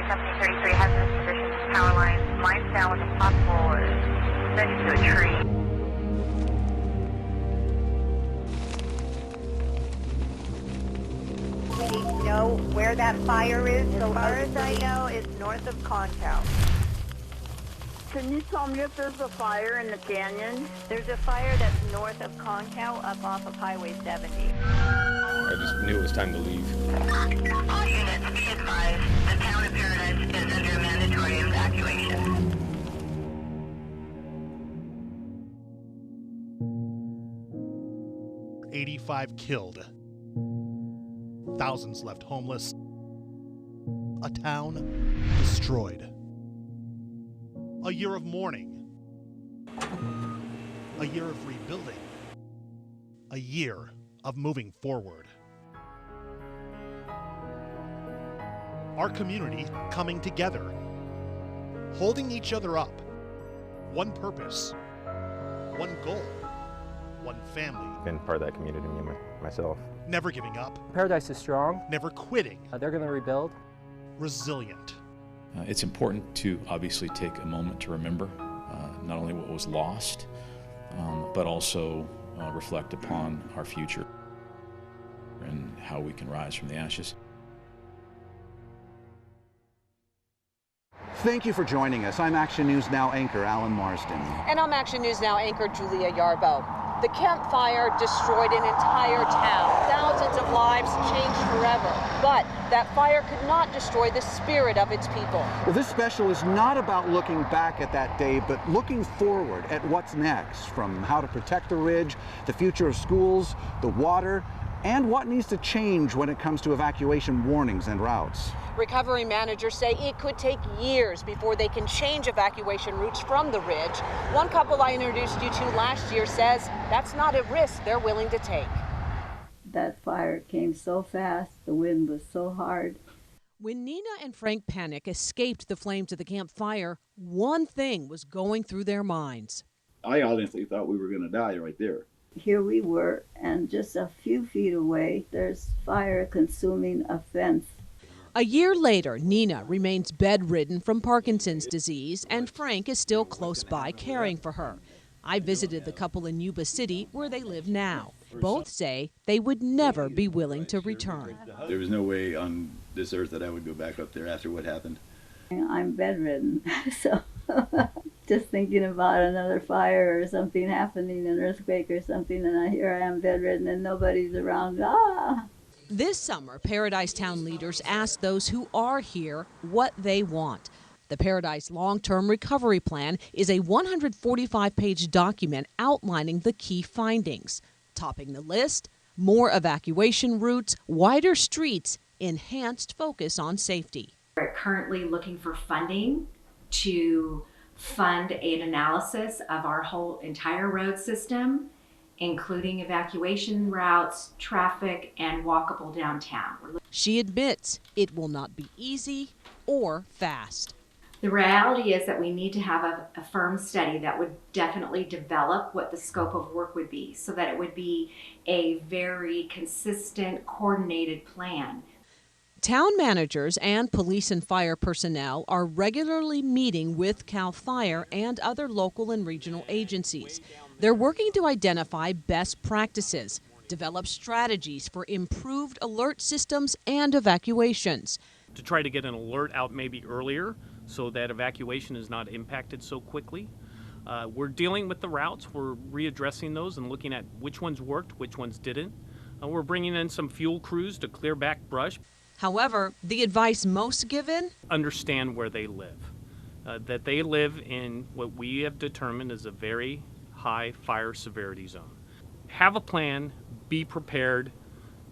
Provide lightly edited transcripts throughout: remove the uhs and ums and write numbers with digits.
Company 33 hazardous conditions, power lines, lines down with a possible extension to a tree. We need to know where that fire is. As far as I know, it's north of Concow. Can you tell me if there's a fire in the canyon? There's a fire that's north of Concow, up off of Highway 70. I just knew it was time to leave. All units, be advised, the town of Paradise is under mandatory evacuation. $85 killed. Thousands left homeless. A town destroyed. A year of mourning. A year of rebuilding. A year of moving forward. Our community coming together. Holding each other up. One purpose. One goal. One family. Been part of that community myself. Never giving up. Paradise is strong. Never quitting. They're going to rebuild. Resilient. It's important to obviously take a moment to remember not only what was lost, but also reflect upon our future and how we can rise from the ashes. Thank you for joining us. I'm Action News Now anchor Alan Marsden. And I'm Action News Now anchor Julia Yarbo. The Campfire destroyed an entire town. Thousands of lives changed forever. But that fire could not destroy the spirit of its people. Well, this special is not about looking back at that day, but looking forward at what's next, from how to protect the ridge, the future of schools, the water, and what needs to change when it comes to evacuation warnings and routes. Recovery managers say it could take years before they can change evacuation routes from the ridge. One couple I introduced you to last year says that's not a risk they're willing to take. That fire came so fast, the wind was so hard. When Nina and Frank Panic escaped the flames of the campfire, one thing was going through their minds. I honestly thought we were going to die right there. Here we were, and just a few feet away, there's fire consuming a fence. A year later, Nina remains bedridden from Parkinson's disease, and Frank is still close by caring for her. I visited the couple in Yuba City, where they live now. Both say they would never be willing to return. There was no way on this earth that I would go back up there after what happened. I'm bedridden, so just thinking about another fire or something happening, an earthquake or something, and here I am bedridden and nobody's around. This summer, Paradise Town leaders asked those who are here what they want. The Paradise Long-Term Recovery Plan is a 145-page document outlining the key findings. Topping the list, more evacuation routes, wider streets, enhanced focus on safety. We're currently looking for funding to fund an analysis of our whole entire road system, including evacuation routes, traffic, and walkable downtown. She admits it will not be easy or fast. The reality is that we need to have a firm study that would definitely develop what the scope of work would be, so that it would be a very consistent, coordinated plan. Town managers and police and fire personnel are regularly meeting with CAL FIRE and other local and regional agencies. They're working to identify best practices, develop strategies for improved alert systems and evacuations. To try to get an alert out maybe earlier so that evacuation is not impacted so quickly. We're dealing with the routes. We're readdressing those and looking at which ones worked, which ones didn't. We're bringing in some fuel crews to clear back brush. However, the advice most given? Understand where they live. That they live in what we have determined is a very high fire severity zone. Have a plan, be prepared.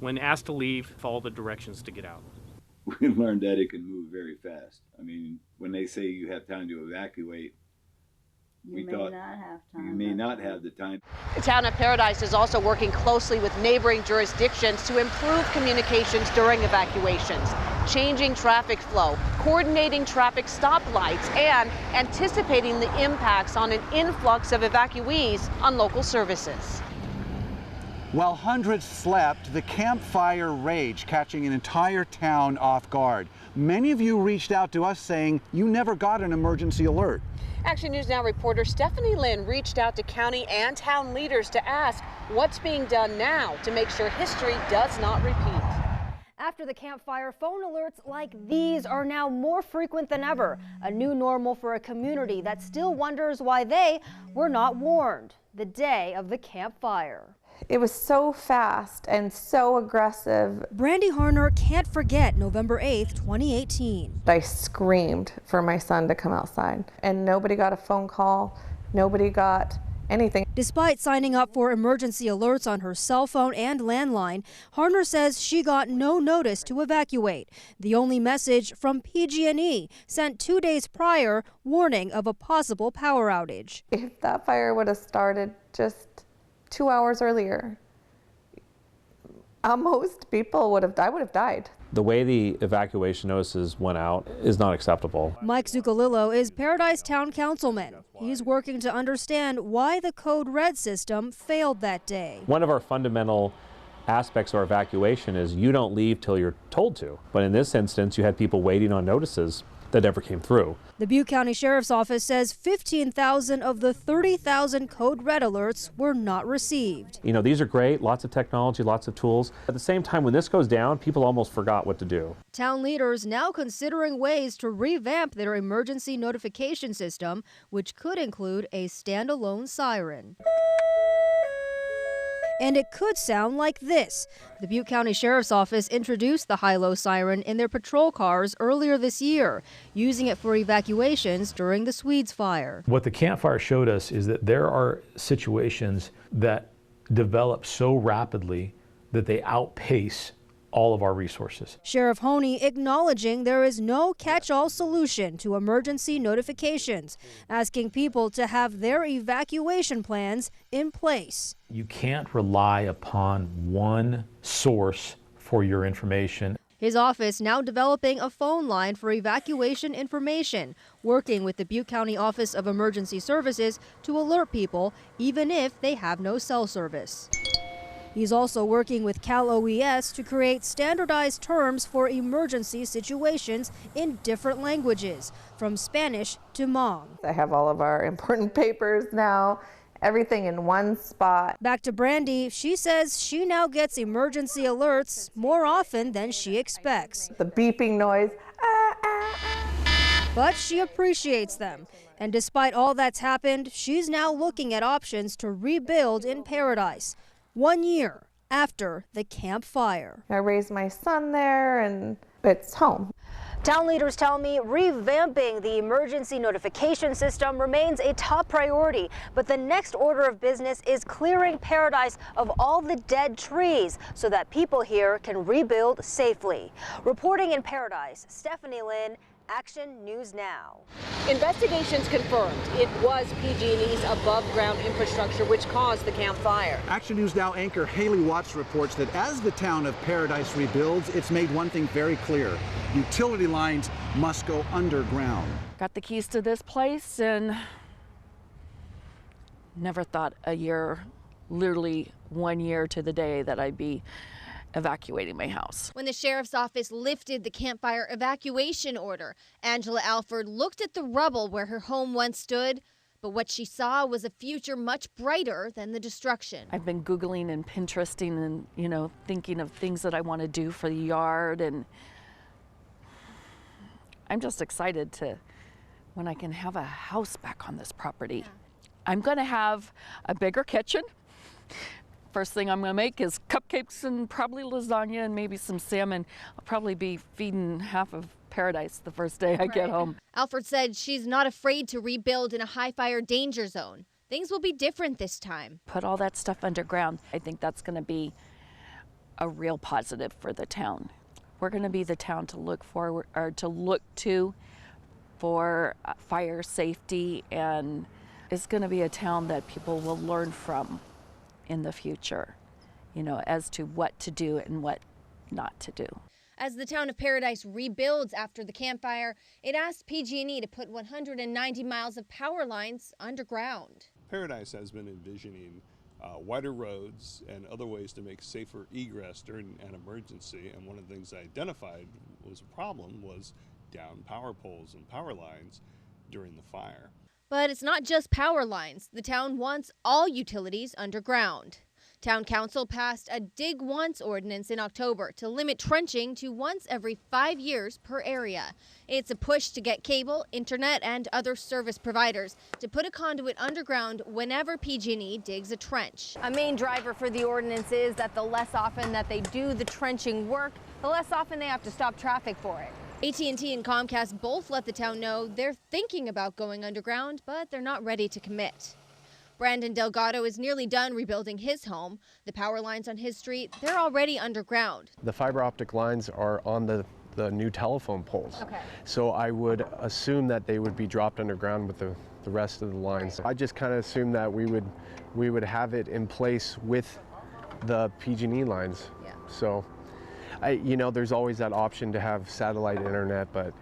When asked to leave, follow the directions to get out. We learned that it can move very fast. I mean, when they say you have time to evacuate, we thought you may not have the time. The town of Paradise is also working closely with neighboring jurisdictions to improve communications during evacuations, changing traffic flow, coordinating traffic stoplights, and anticipating the impacts on an influx of evacuees on local services. While hundreds slept, the campfire raged, catching an entire town off guard. Many of you reached out to us saying you never got an emergency alert. Action News Now reporter Stephanie Lynn reached out to county and town leaders to ask what's being done now to make sure history does not repeat. After the campfire, phone alerts like these are now more frequent than ever. A new normal for a community that still wonders why they were not warned the day of the campfire. It was so fast and so aggressive. Brandy Harner can't forget November 8th, 2018. I screamed for my son to come outside, and nobody got a phone call, nobody got anything. Despite signing up for emergency alerts on her cell phone and landline, Harner says she got no notice to evacuate. The only message from PG&E sent 2 days prior warning of a possible power outage. If that fire would have started just 2 hours earlier, most people would have died. The way the evacuation notices went out is not acceptable. Mike Zuccolillo is Paradise Town Councilman. He's working to understand why the Code Red system failed that day. One of our fundamental aspects of our evacuation is you don't leave till you're told to. But in this instance, you had people waiting on notices that never came through. The Butte County Sheriff's Office says 15,000 of the 30,000 Code Red alerts were not received. You know, these are great, lots of technology, lots of tools. At the same time, when this goes down, people almost forgot what to do. Town leaders now considering ways to revamp their emergency notification system, which could include a standalone siren. And it could sound like this. The Butte County Sheriff's Office introduced the high-low siren in their patrol cars earlier this year, using it for evacuations during the Swedes fire. What the campfire showed us is that there are situations that develop so rapidly that they outpace all of our resources. Sheriff Honey acknowledging there is no catch-all solution to emergency notifications, asking people to have their evacuation plans in place. You can't rely upon one source for your information. His office now developing a phone line for evacuation information, working with the Butte County Office of Emergency Services to alert people even if they have no cell service. He's also working with Cal OES to create standardized terms for emergency situations in different languages, from Spanish to Hmong. I have all of our important papers now, everything in one spot. Back to Brandy, she says she now gets emergency alerts more often than she expects. The beeping noise. But she appreciates them. And despite all that's happened, she's now looking at options to rebuild in Paradise. 1 year after the campfire. I raised my son there, and it's home. Town leaders tell me revamping the emergency notification system remains a top priority, but the next order of business is clearing Paradise of all the dead trees so that people here can rebuild safely. Reporting in Paradise, Stephanie Lynn, Action News Now. Investigations confirmed it was PG&E's above-ground infrastructure which caused the campfire. Action News Now anchor Haley Watts reports that as the town of Paradise rebuilds, it's made one thing very clear. Utility lines must go underground. Got the keys to this place and never thought a year, literally 1 year to the day, that I'd be evacuating my house. When the sheriff's office lifted the campfire evacuation order, Angela Alford looked at the rubble where her home once stood, but what she saw was a future much brighter than the destruction. I've been Googling and Pinteresting and, thinking of things that I want to do for the yard, and I'm just excited when I can have a house back on this property. Yeah. I'm going to have a bigger kitchen. First thing I'm going to make is cupcakes and probably lasagna and maybe some salmon. I'll probably be feeding half of Paradise the first day I get home. Alfred said she's not afraid to rebuild in a high fire danger zone. Things will be different this time. Put all that stuff underground. I think that's going to be a real positive for the town. We're going to be the town to look forward or to look to for fire safety, and it's going to be a town that people will learn from in the future, as to what to do and what not to do. As the town of Paradise rebuilds after the campfire, it asked PG&E to put 190 miles of power lines underground. Paradise has been envisioning wider roads and other ways to make safer egress during an emergency. And one of the things I identified was a problem was down power poles and power lines during the fire. But it's not just power lines. The town wants all utilities underground. Town Council passed a Dig Once ordinance in October to limit trenching to once every 5 years per area. It's a push to get cable, internet, and other service providers to put a conduit underground whenever PG&E digs a trench. A main driver for the ordinance is that the less often that they do the trenching work, the less often they have to stop traffic for it. AT&T and Comcast both let the town know they're thinking about going underground, but they're not ready to commit. Brandon Delgado is nearly done rebuilding his home. The power lines on his street, they're already underground. The fiber optic lines are on the new telephone poles. Okay. So I would assume that they would be dropped underground with the rest of the lines. I just kind of assumed that we would have it in place with the PG&E lines. Yeah. So, there's always that option to have satellite internet, but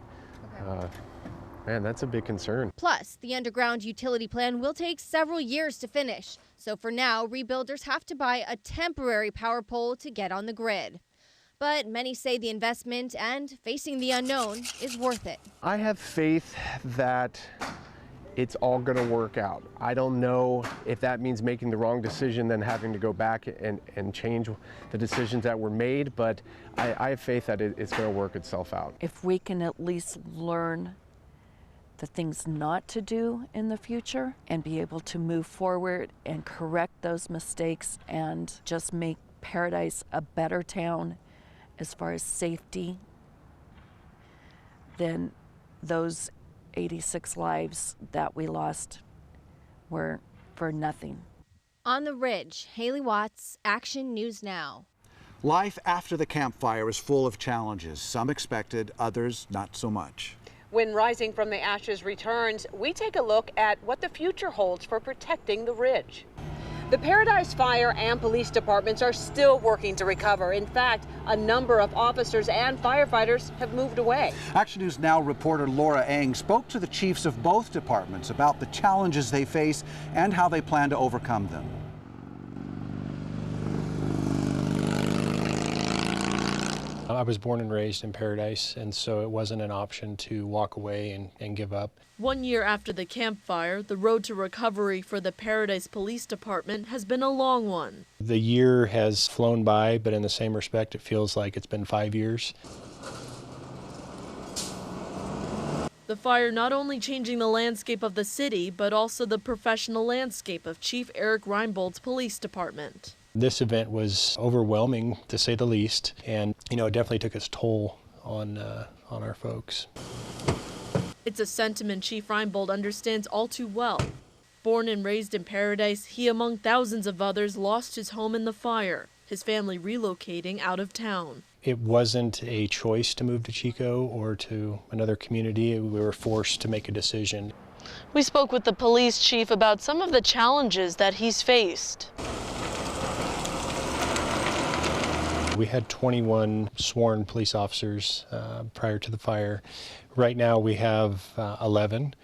man, that's a big concern. Plus, the underground utility plan will take several years to finish. So for now, rebuilders have to buy a temporary power pole to get on the grid. But many say the investment and facing the unknown is worth it. I have faith that it's all going to work out. I don't know if that means making the wrong decision, then having to go back and change the decisions that were made, but I have faith that it's going to work itself out. If we can at least learn the things not to do in the future and be able to move forward and correct those mistakes and just make Paradise a better town as far as safety, then those 86 lives that we lost were for nothing. On the Ridge, Haley Watts, Action News Now. Life after the campfire is full of challenges, some expected, others not so much. When Rising from the Ashes returns, we take a look at what the future holds for protecting the Ridge. The Paradise Fire and police departments are still working to recover. In fact, a number of officers and firefighters have moved away. Action News Now reporter Laura Eng spoke to the chiefs of both departments about the challenges they face and how they plan to overcome them. I was born and raised in Paradise, and so it wasn't an option to walk away and give up. 1 year after the campfire, the road to recovery for the Paradise Police Department has been a long one. The year has flown by, but in the same respect, it feels like it's been 5 years. The fire not only changing the landscape of the city, but also the professional landscape of Chief Eric Reinbold's police department. This event was overwhelming, to say the least, and it definitely took its toll on our folks. It's a sentiment Chief Reinbold understands all too well. Born and raised in Paradise, he, among thousands of others, lost his home in the fire, his family relocating out of town. It wasn't a choice to move to Chico or to another community. We were forced to make a decision. We spoke with the police chief about some of the challenges that he's faced. We had 21 sworn police officers prior to the fire. Right now we have 11.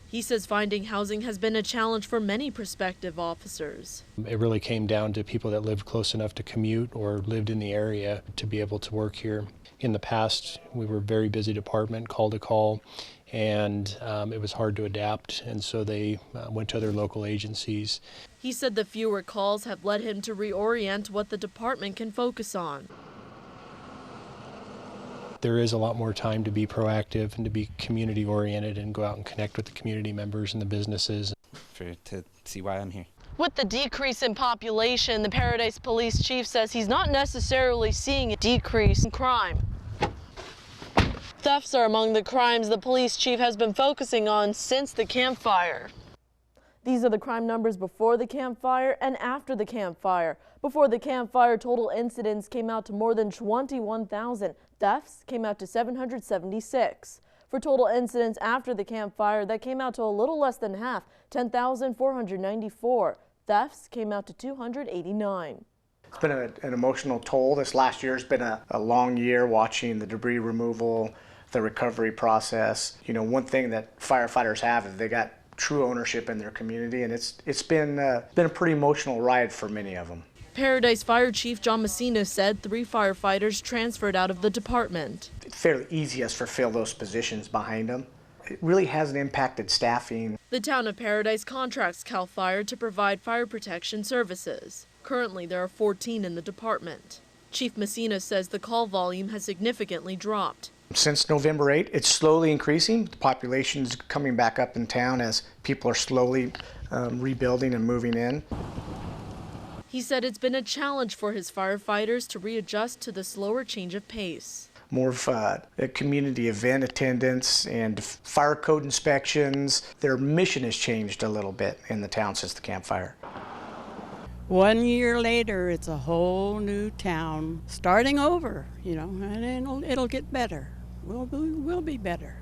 He says finding housing has been a challenge for many prospective officers. It really came down to people that lived close enough to commute or lived in the area to be able to work here. In the past, we were a very busy department, call to call, and it was hard to adapt, and so they went to other local agencies. He said the fewer calls have led him to reorient what the department can focus on. There is a lot more time to be proactive and to be community oriented and go out and connect with the community members and the businesses. To see why I'm here. With the decrease in population, the Paradise Police Chief says he's not necessarily seeing a decrease in crime. Thefts are among the crimes the police chief has been focusing on since the campfire. These are the crime numbers before the campfire and after the campfire. Before the campfire, total incidents came out to more than 21,000. Thefts came out to 776. For total incidents after the campfire, that came out to a little less than half, 10,494. Thefts came out to 289. It's been an emotional toll. This last year has been a long year watching the debris removal, the recovery process. One thing that firefighters have is they got true ownership in their community, and it's been a pretty emotional ride for many of them. Paradise Fire Chief John Messina said 3 firefighters transferred out of the department. It's fairly easy to fill those positions behind them. It really hasn't impacted staffing. The town of Paradise contracts CAL FIRE to provide fire protection services. Currently, there are 14 in the department. Chief Messina says the call volume has significantly dropped. Since November 8, it's slowly increasing. The population's coming back up in town as people are slowly rebuilding and moving in. He said it's been a challenge for his firefighters to readjust to the slower change of pace. More of a community event attendance and fire code inspections. Their mission has changed a little bit in the town since the Campfire. 1 year later, it's a whole new town starting over, and it'll get better. We'll be better.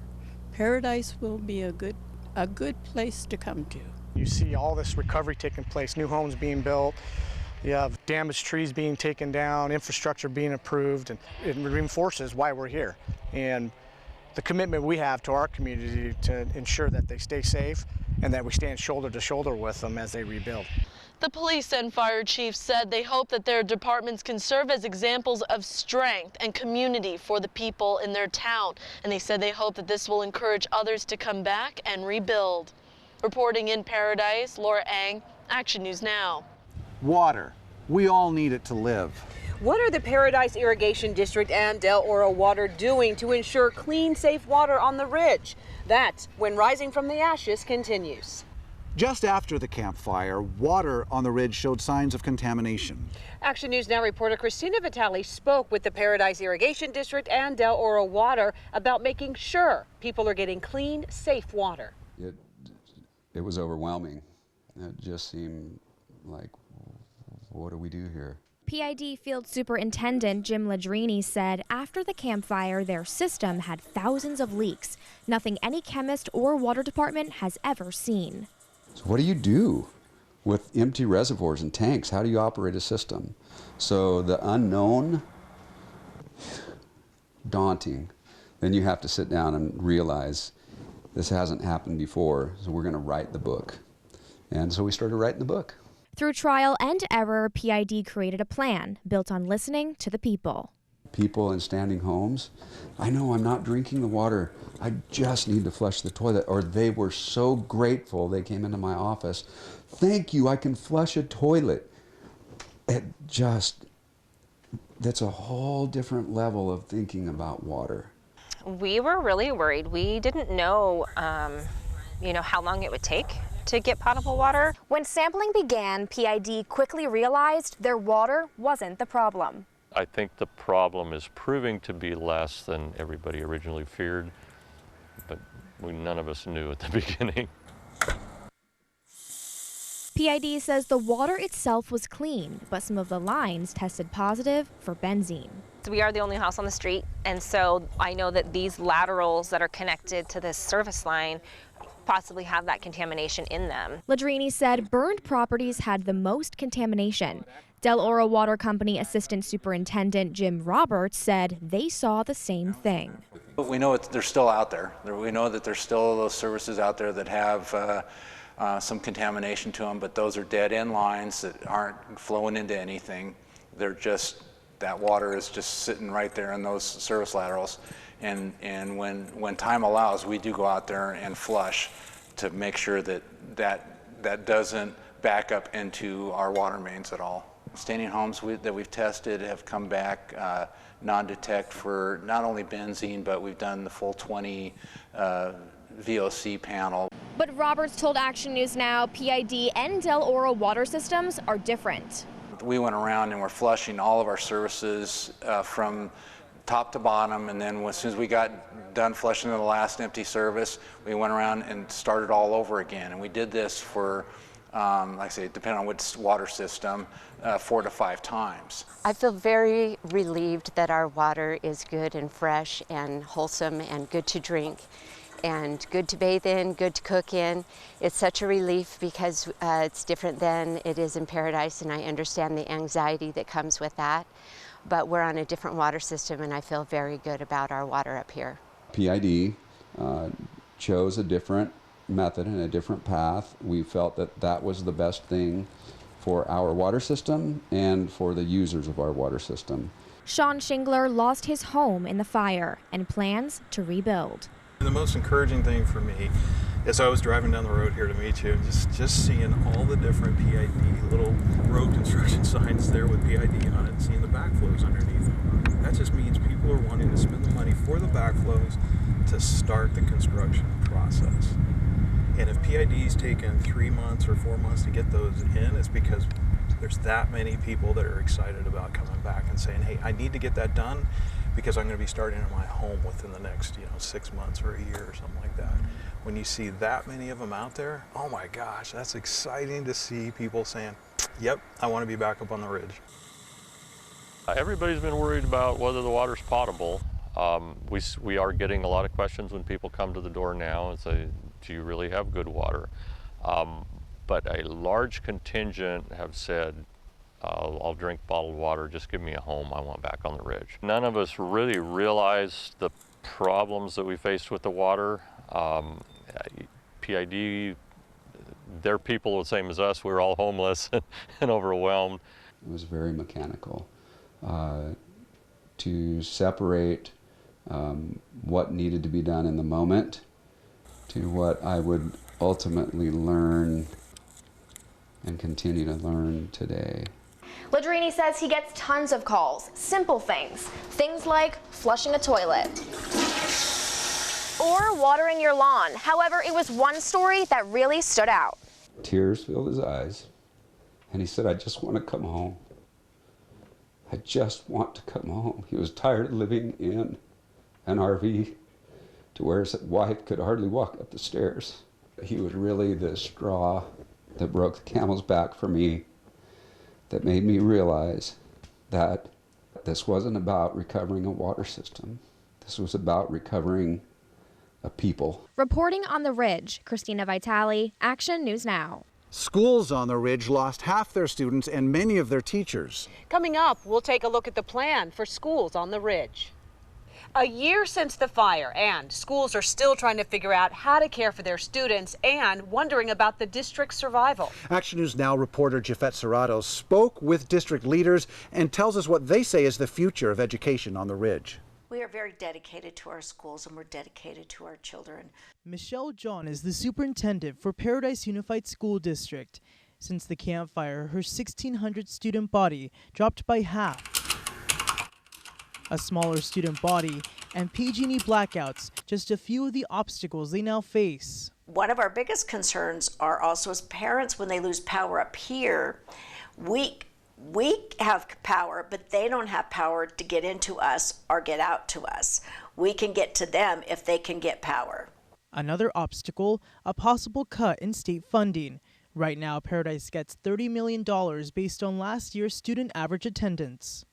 Paradise will be a good place to come to. You see all this recovery taking place, new homes being built. You have damaged trees being taken down, infrastructure being improved, and it reinforces why we're here. And the commitment we have to our community to ensure that they stay safe and that we stand shoulder to shoulder with them as they rebuild. The police and fire chiefs said they hope that their departments can serve as examples of strength and community for the people in their town. And they said they hope that this will encourage others to come back and rebuild. Reporting in Paradise, Laura Ang, Action News Now. Water. We all need it to live. What are the Paradise Irrigation District and Del Oro Water doing to ensure clean, safe water on the ridge? That's when Rising from the Ashes continues. Just after the Campfire, water on the ridge showed signs of contamination. Action News Now reporter Christina Vitale spoke with the Paradise Irrigation District and Del Oro Water about making sure people are getting clean, safe water. It was overwhelming. It just seemed like, what do we do here? PID Field Superintendent Jim Ladrini said after the Campfire, their system had thousands of leaks, nothing any chemist or water department has ever seen. So what do you do with empty reservoirs and tanks? How do you operate a system? So the unknown, daunting. Then you have to sit down and realize this hasn't happened before, so we're going to write the book. And so we started writing the book. Through trial and error, PID created a plan built on listening to the people. People in standing homes, I know I'm not drinking the water, I just need to flush the toilet. Or they were so grateful, they came into my office, thank you, I can flush a toilet. That's a whole different level of thinking about water. We were really worried. We didn't know, how long it would take to get potable water. When sampling began, PID quickly realized their water wasn't the problem. I think the problem is proving to be less than everybody originally feared, but none of us knew at the beginning. PID says the water itself was clean, but some of the lines tested positive for benzene. We are the only house on the street, and so I know that these laterals that are connected to this service line possibly have that contamination in them. Ladrini said burned properties had the most contamination. Del Oro Water Company Assistant Superintendent Jim Roberts said they saw the same thing. We know they're still out there. We know that there's still those services out there that have some contamination to them, but those are dead-end lines that aren't flowing into anything. They're just, that water is just sitting right there in those service laterals. And when time allows, we do go out there and flush to make sure that doesn't back up into our water mains at all. Standing homes that we've tested have come back non-detect for not only benzene, but we've done the full 20 VOC panel. But Roberts told Action News Now PID and Del Oro water systems are different. We went around and we're flushing all of our services from top to bottom, and then as soon as we got done flushing the last empty service, we went around and started all over again. And we did this for, like I say, depending on which water system, 4 to 5 times. I feel very relieved that our water is good and fresh and wholesome and good to drink and good to bathe in, good to cook in. It's such a relief because it's different than it is in Paradise, and I understand the anxiety that comes with that. But we're on a different water system, and I feel very good about our water up here. PID chose a different method and a different path. We felt that that was the best thing for our water system and for the users of our water system. Sean Shingler lost his home in the fire and plans to rebuild. The most encouraging thing for me is I was driving down the road here to meet you, and just seeing all the different PID, little road construction signs there with PID on it, and seeing the backflows underneath them. That just means people are wanting to spend the money for the backflows to start the construction process. And if PID's taken 3 months or 4 months to get those in, it's because there's that many people that are excited about coming back and saying, hey, I need to get that done because I'm going to be starting in my home within the next 6 months or a year or something like that. When you see that many of them out there, oh my gosh, that's exciting to see people saying, yep, I want to be back up on the ridge. Everybody's been worried about whether the water's potable. We are getting a lot of questions when people come to the door now and say, do you really have good water? But a large contingent have said, I'll drink bottled water, just give me a home, I want back on the ridge. None of us really realized the problems that we faced with the water. PID, they're people the same as us, we were all homeless and overwhelmed. It was very mechanical. To separate what needed to be done in the moment to what I would ultimately learn and continue to learn today. Ladrini says he gets tons of calls, simple things like flushing a toilet or watering your lawn. However, it was one story that really stood out. Tears filled his eyes, and he said, I just want to come home. I just want to come home. He was tired of living in an RV to where his wife could hardly walk up the stairs. He was really the straw that broke the camel's back for me, that made me realize that this wasn't about recovering a water system. This was about recovering a people. Reporting on the Ridge, Christina Vitale, Action News Now. Schools on the Ridge lost half their students and many of their teachers. Coming up, we'll take a look at the plan for schools on the Ridge. A year since the fire, and schools are still trying to figure out how to care for their students and wondering about the district's survival. Action News Now reporter Jafet Serrato spoke with district leaders and tells us what they say is the future of education on the Ridge. We are very dedicated to our schools and we're dedicated to our children. Michelle John is the superintendent for Paradise Unified School District. Since the Campfire, her 1,600 student body dropped by half. A smaller student body and PG&E blackouts, just a few of the obstacles they now face. One of our biggest concerns are also as parents when they lose power up here. We have power, but they don't have power to get into us or get out to us. We can get to them if they can get power. Another obstacle, a possible cut in state funding. Right now, Paradise gets $30 million based on last year's student average attendance.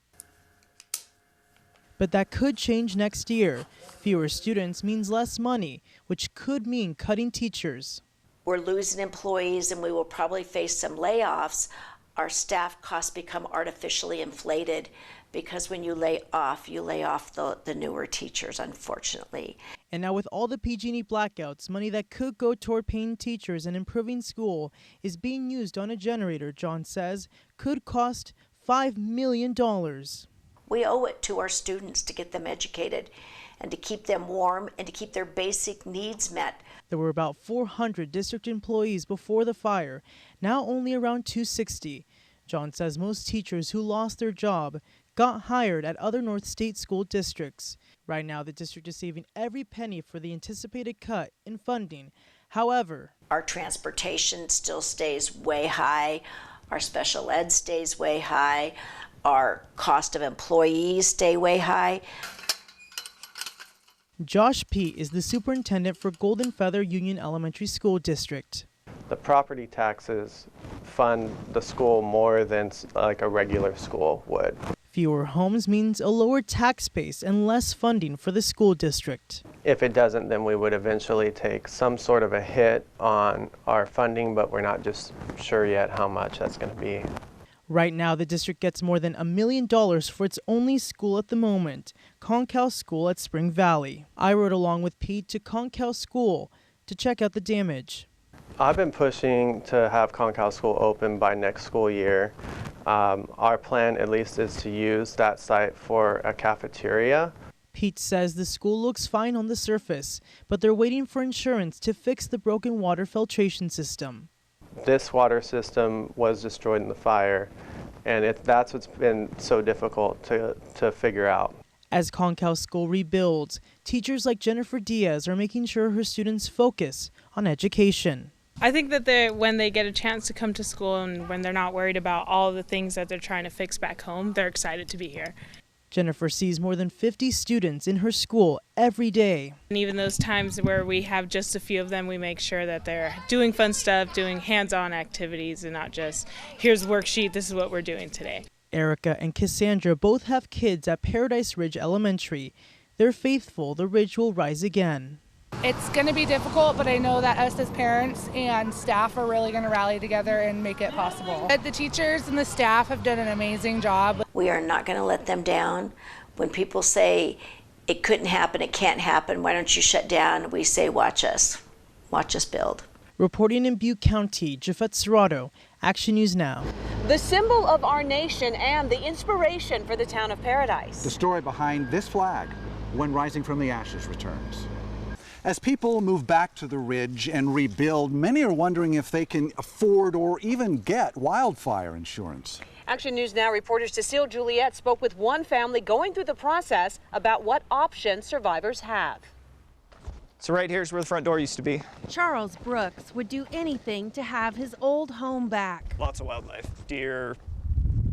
But that could change next year. Fewer students means less money, which could mean cutting teachers. We're losing employees and we will probably face some layoffs. Our staff costs become artificially inflated because when you lay off the newer teachers, unfortunately. And now with all the PG&E blackouts, money that could go toward paying teachers and improving school is being used on a generator, John says, could cost $5 million. We owe it to our students to get them educated and to keep them warm and to keep their basic needs met. There were about 400 district employees before the fire, now only around 260. John says most teachers who lost their job got hired at other North State school districts. Right now, the district is saving every penny for the anticipated cut in funding. However, our transportation still stays way high. Our special ed stays way high. Our cost of employees stay way high. Josh Pete is the superintendent for Golden Feather Union Elementary School District. The property taxes fund the school more than like a regular school would. Fewer homes means a lower tax base and less funding for the school district. If it doesn't, then we would eventually take some sort of a hit on our funding, but we're not just sure yet how much that's going to be. Right now, the district gets more than $1 million for its only school at the moment, Concal School at Spring Valley. I rode along with Pete to Concal School. to check out the damage. I've been pushing to have Concal School open by next school year. Our plan, at least, is to use that site for a cafeteria. Pete says the school looks fine on the surface, but they're waiting for insurance to fix the broken water filtration system. This water system was destroyed in the fire, and that's what's been so difficult to figure out. As Concal School rebuilds, teachers like Jennifer Diaz are making sure her students focus on education. I think that when they get a chance to come to school and when they're not worried about all the things that they're trying to fix back home, they're excited to be here. Jennifer sees more than 50 students in her school every day. And even those times where we have just a few of them, we make sure that they're doing fun stuff, doing hands-on activities, and not just, here's the worksheet, this is what we're doing today. Erica and Cassandra both have kids at Paradise Ridge Elementary. They're faithful the ridge will rise again. It's going to be difficult, but I know that us as parents and staff are really going to rally together and make it possible. The teachers and the staff have done an amazing job. We are not going to let them down. When people say it couldn't happen, it can't happen, why don't you shut down? We say, watch us build. Reporting in Butte County, Jafet Serrato, Action News Now. The symbol of our nation and the inspiration for the town of Paradise. The story behind this flag, when rising from the ashes, returns. As people move back to the ridge and rebuild, many are wondering if they can afford or even get wildfire insurance. Action News Now reporter Cecile Juliet spoke with one family going through the process about what options survivors have. So right here's where the front door used to be. Charles Brooks would do anything to have his old home back. Lots of wildlife, deer,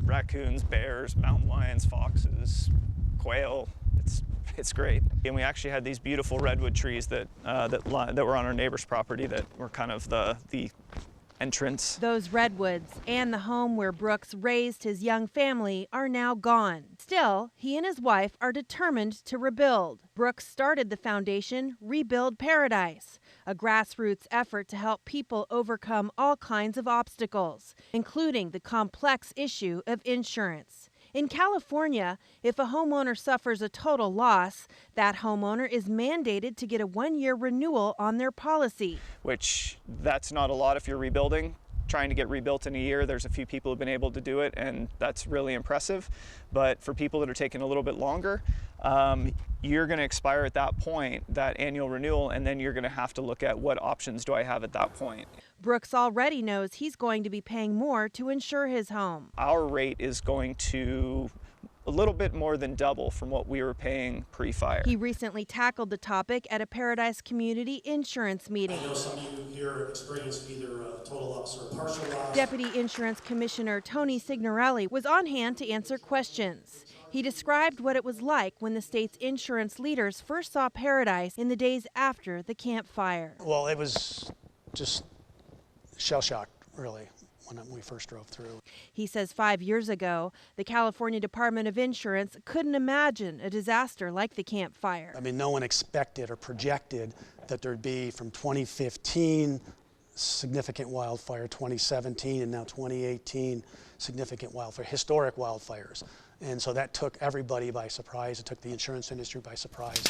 raccoons, bears, mountain lions, foxes, quail. It's great. And we actually had these beautiful redwood trees that were on our neighbor's property that were kind of the entrance. Those redwoods and the home where Brooks raised his young family are now gone. Still, he and his wife are determined to rebuild. Brooks started the foundation Rebuild Paradise, a grassroots effort to help people overcome all kinds of obstacles, including the complex issue of insurance. In California, if a homeowner suffers a total loss, that homeowner is mandated to get a 1-year renewal on their policy. Which, that's not a lot if you're rebuilding. Trying to get rebuilt in a year, there's a few people who've been able to do it, and that's really impressive. But for people that are taking a little bit longer, you're going to expire at that point, that annual renewal, and then you're going to have to look at what options do I have at that point. Brooks already knows he's going to be paying more to insure his home. Our rate is going to a little bit more than double from what we were paying pre-fire. He recently tackled the topic at a Paradise Community Insurance meeting. I know some of you here experienced either a total loss or a partial loss. Deputy Insurance Commissioner Tony Signorelli was on hand to answer questions. He described what it was like when the state's insurance leaders first saw Paradise in the days after the Campfire. Well, it was just shell-shocked, really, when we first drove through. He says 5 years ago, the California Department of Insurance couldn't imagine a disaster like the Campfire. I mean, no one expected or projected that there'd be, from 2015, significant wildfire, 2017, and now 2018, significant wildfire, historic wildfires. And so that took everybody by surprise. It took the insurance industry by surprise.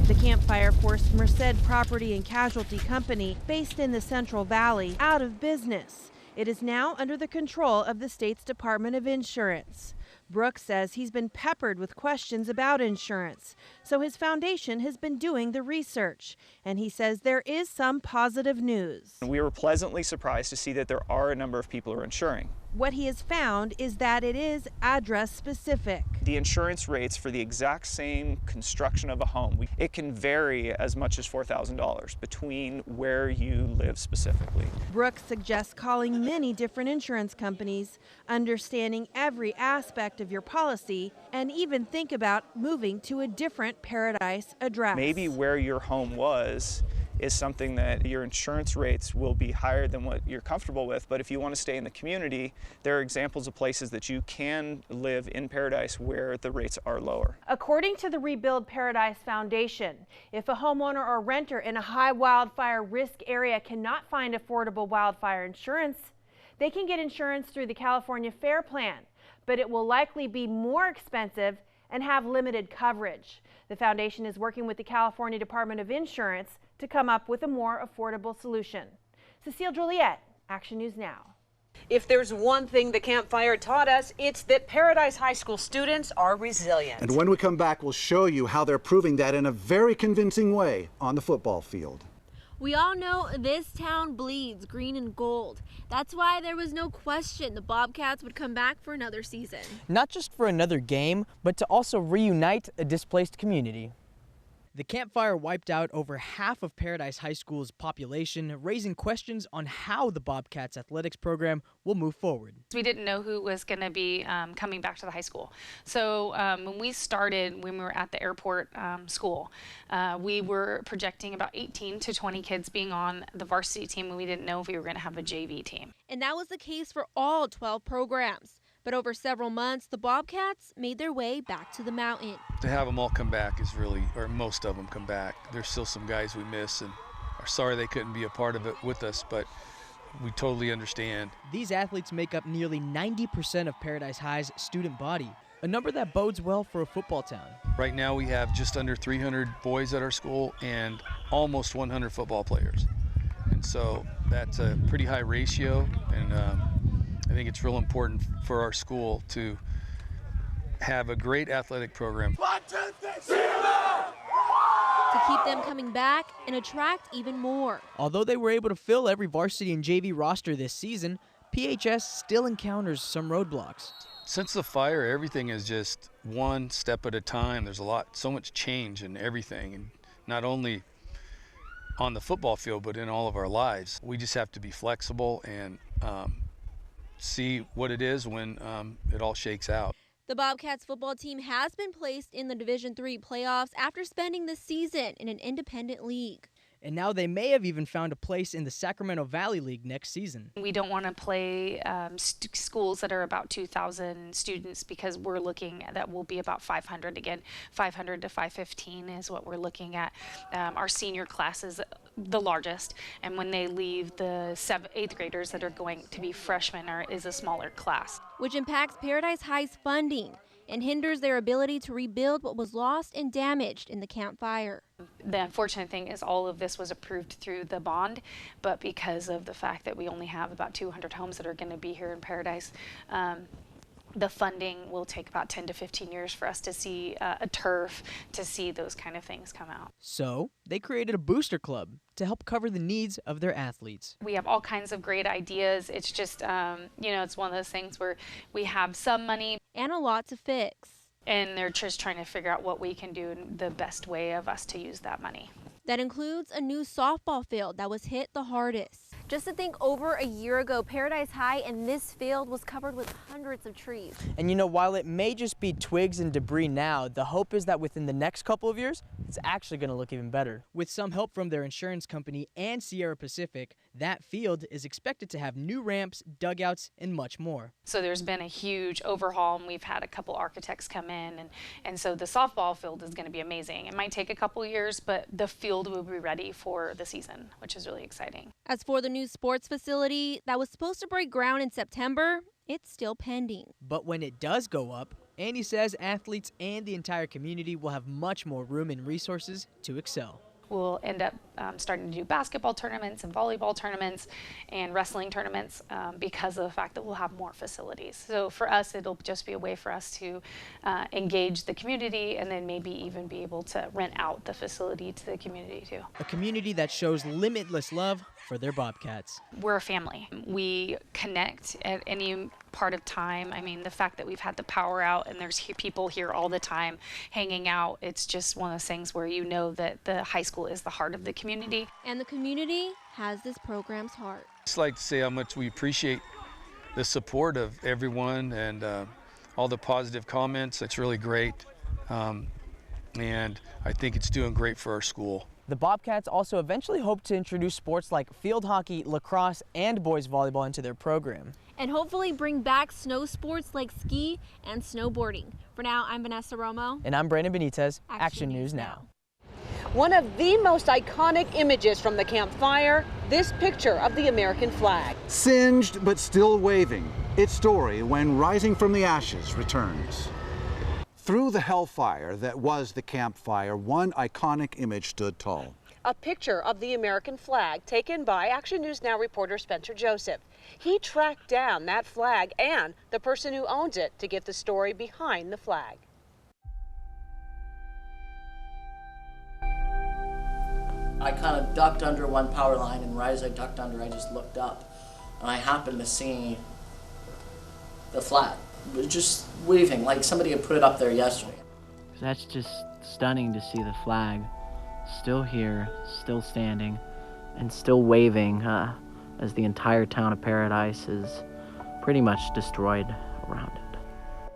The Campfire forced Merced Property and Casualty Company, based in the Central Valley, out of business. It is now under the control of the state's Department of Insurance. Brooks says he's been peppered with questions about insurance, so his foundation has been doing the research, and he says there is some positive news. We were pleasantly surprised to see that there are a number of people who are insuring. What he has found is that it is address specific. The insurance rates for the exact same construction of a home, it can vary as much as $4,000 between where you live specifically. Brooks suggests calling many different insurance companies, understanding every aspect of your policy, and even think about moving to a different Paradise address. Maybe where your home was is something that your insurance rates will be higher than what you're comfortable with, but if you want to stay in the community, there are examples of places that you can live in Paradise where the rates are lower. According to the Rebuild Paradise Foundation, if a homeowner or renter in a high wildfire risk area cannot find affordable wildfire insurance, they can get insurance through the California Fair Plan, but it will likely be more expensive and have limited coverage. The foundation is working with the California Department of Insurance to come up with a more affordable solution. Cecile Juliet, Action News Now. If there's one thing the Campfire taught us, it's that Paradise High School students are resilient. And when we come back, we'll show you how they're proving that in a very convincing way on the football field. We all know this town bleeds green and gold. That's why there was no question the Bobcats would come back for another season. Not just for another game, but to also reunite a displaced community. The Campfire wiped out over half of Paradise High School's population, raising questions on how the Bobcats athletics program will move forward. We didn't know who was going to be coming back to the high school. So when we started, when we were at the airport school, we were projecting about 18 to 20 kids being on the varsity team, and we didn't know if we were going to have a JV team. And that was the case for all 12 programs. But over several months, the Bobcats made their way back to the mountain. To have them all come back is really, or most of them come back. There's still some guys we miss and are sorry they couldn't be a part of it with us, but we totally understand. These athletes make up nearly 90% of Paradise High's student body, a number that bodes well for a football town. Right now we have just under 300 boys at our school and almost 100 football players. And so that's a pretty high ratio, and I think it's real important for our school to have a great athletic program. 1, 2, 3, to keep them coming back and attract even more. Although they were able to fill every varsity and JV roster this season, PHS still encounters some roadblocks. Since the fire, everything is just one step at a time. There's so much change in everything, and not only on the football field, but in all of our lives. We just have to be flexible and see what it is when it all shakes out. The Bobcats football team has been placed in the Division III playoffs after spending the season in an independent league. And now they may have even found a place in the Sacramento Valley League next season. We don't want to play schools that are about 2,000 students because we're looking at that will be about 500 again. 500 to 515 is what we're looking at. Our senior class is the largest, and when they leave, the 8th graders that are going to be freshmen is a smaller class. Which impacts Paradise High's funding and hinders their ability to rebuild what was lost and damaged in the Campfire. The unfortunate thing is all of this was approved through the bond, but because of the fact that we only have about 200 homes that are going to be here in Paradise, the funding will take about 10 to 15 years for us to see a turf, to see those kind of things come out. So they created a booster club to help cover the needs of their athletes. We have all kinds of great ideas. It's just, it's one of those things where we have some money and a lot to fix. And they're just trying to figure out what we can do in the best way of us to use that money. That includes a new softball field that was hit the hardest. Just to think, over a year ago, Paradise High and this field was covered with hundreds of trees. And while it may just be twigs and debris now, the hope is that within the next couple of years, it's actually going to look even better. With some help from their insurance company and Sierra Pacific, that field is expected to have new ramps, dugouts, and much more. So there's been a huge overhaul, and we've had a couple architects come in, and so the softball field is going to be amazing. It might take a couple years, but the field will be ready for the season, which is really exciting. As for the new sports facility that was supposed to break ground in September, it's still pending. But when it does go up, Andy says athletes and the entire community will have much more room and resources to excel. We'll end up starting to do basketball tournaments and volleyball tournaments and wrestling tournaments because of the fact that we'll have more facilities. So for us, it'll just be a way for us to engage the community and then maybe even be able to rent out the facility to the community too. A community that shows limitless love for their Bobcats. We're a family. We connect at any part of time. I mean, the fact that we've had the power out and there's people here all the time hanging out, it's just one of those things where you know that the high school is the heart of the community. And the community has this program's heart. I'd just like to say how much we appreciate the support of everyone and all the positive comments. It's really great. And I think it's doing great for our school. The Bobcats also eventually hope to introduce sports like field hockey, lacrosse, and boys volleyball into their program. And hopefully bring back snow sports like ski and snowboarding. For now, I'm Vanessa Romo. And I'm Brandon Benitez. Action News Now. One of the most iconic images from the Campfire, this picture of the American flag. Singed but still waving. Its story when Rising from the Ashes returns. Through the hellfire that was the Campfire, one iconic image stood tall. A picture of the American flag taken by Action News Now reporter Spencer Joseph. He tracked down that flag and the person who owns it to get the story behind the flag. I kind of ducked under one power line, and right as I ducked under, I just looked up, and I happened to see the flag. It was just waving, like somebody had put it up there yesterday. That's just stunning to see the flag still here, still standing, and still waving as the entire town of Paradise is pretty much destroyed around it.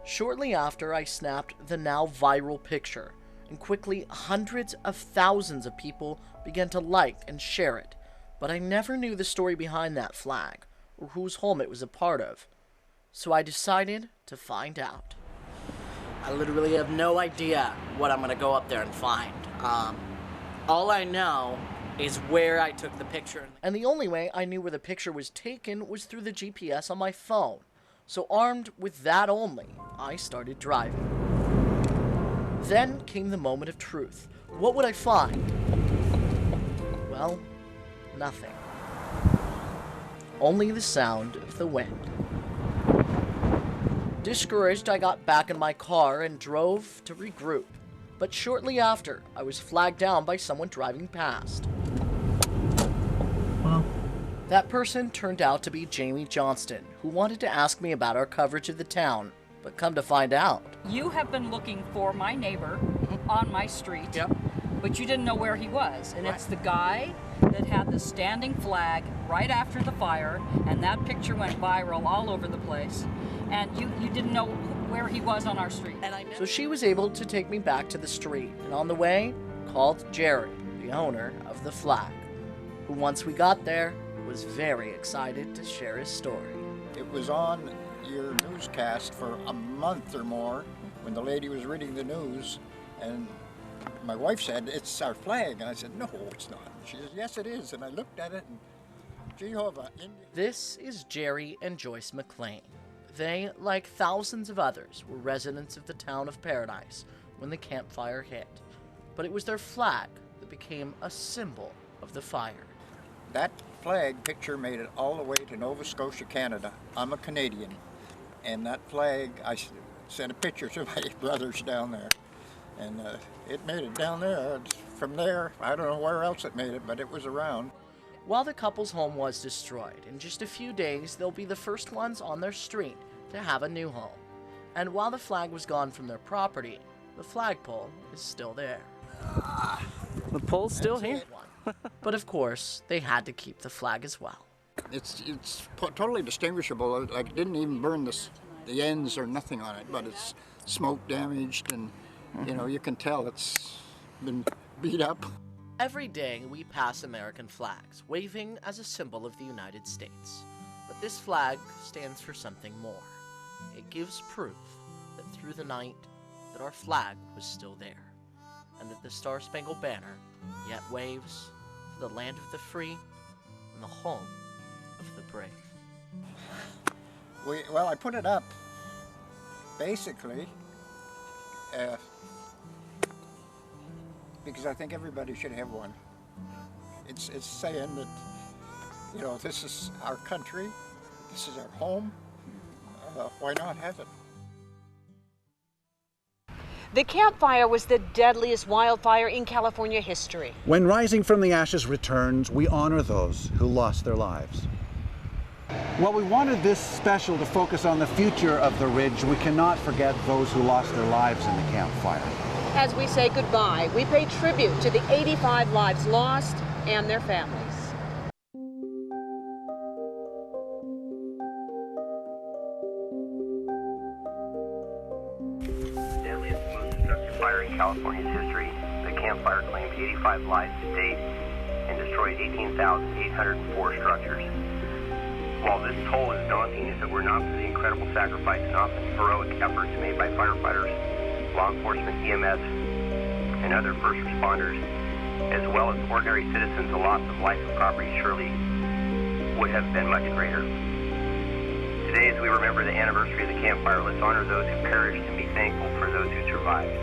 Shortly after, I snapped the now viral picture, and quickly hundreds of thousands of people began to like and share it. But I never knew the story behind that flag, or whose home it was a part of. So I decided to find out. I literally have no idea what I'm gonna go up there and find. All I know is where I took the picture. And the only way I knew where the picture was taken was through the GPS on my phone. So armed with that only, I started driving. Then came the moment of truth. What would I find? Well, nothing. Only the sound of the wind. Discouraged, I got back in my car and drove to regroup. But shortly after, I was flagged down by someone driving past. Well, that person turned out to be Jamie Johnston, who wanted to ask me about our coverage of the town. But come to find out, you have been looking for my neighbor on my street, but you didn't know where he was. And it's the guy that had the standing flag right after the fire, and that picture went viral all over the place. And you didn't know where he was on our street. So she was able to take me back to the street, and on the way, called Jerry, the owner of the flag, who once we got there, was very excited to share his story. It was on your newscast for a month or more when the lady was reading the news, and my wife said, "It's our flag," and I said, "No, it's not." She said, "Yes, it is," and I looked at it, and Jehovah. This is Jerry and Joyce McLean. They, like thousands of others, were residents of the town of Paradise when the Campfire hit, but it was their flag that became a symbol of the fire. That flag picture made it all the way to Nova Scotia, Canada. I'm a Canadian, and that flag, I sent a picture to my brothers down there, and it made it down there. From there, I don't know where else it made it, but it was around. While the couple's home was destroyed, in just a few days, they'll be the first ones on their street to have a new home. And while the flag was gone from their property, the flagpole is still there. The pole's still here. But of course, they had to keep the flag as well. It's totally distinguishable. Like, it didn't even burn the ends or nothing on it, but it's smoke damaged, and you can tell it's been beat up. Every day we pass American flags, waving as a symbol of the United States. But this flag stands for something more. It gives proof that through the night, that our flag was still there, and that the Star-Spangled Banner yet waves for the land of the free and the home of the brave. Well, I put it up basically because I think everybody should have one. It's saying that, this is our country, this is our home, why not have it? The Campfire was the deadliest wildfire in California history. When Rising from the Ashes returns, we honor those who lost their lives. While we wanted this special to focus on the future of the Ridge, we cannot forget those who lost their lives in the Campfire. As we say goodbye, we pay tribute to the 85 lives lost and their families. Deadliest, most destructive fire in California's history, the Campfire claimed 85 lives to date and destroyed 18,804 structures. While this toll is daunting, if it were not for the incredible sacrifice and often heroic efforts made by firefighters, law enforcement, EMS, and other first responders, as well as ordinary citizens, the loss of life and property surely would have been much greater. Today, as we remember the anniversary of the campfire, let's honor those who perished and be thankful for those who survived.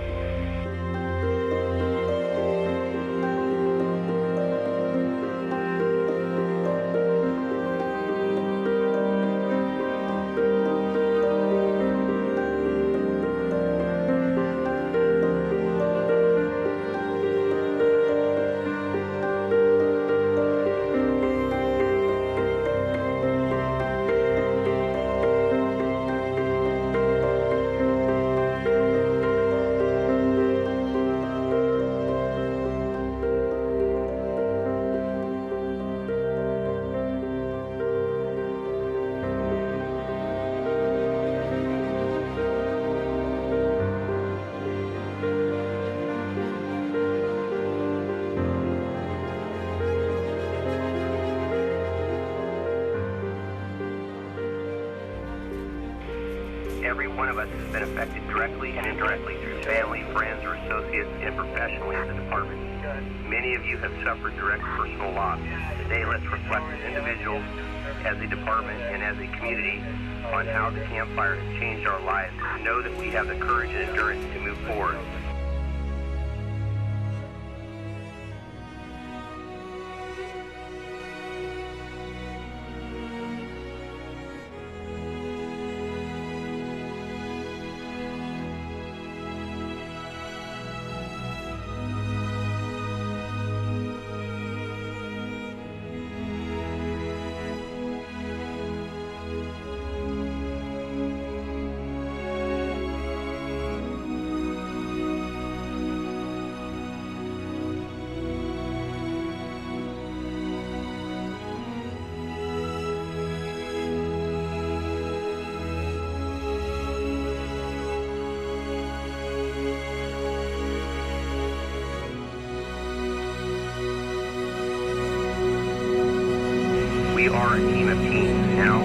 Every one of us has been affected directly and indirectly through family, friends, or associates, and professionally in the department. Many of you have suffered direct personal loss. Today, let's reflect as individuals, as a department, and as a community on how the campfire has changed our lives. Know that we have the courage and endurance to move forward. We are a team of teams now.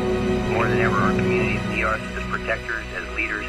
More than ever, our communities see us as protectors, as leaders,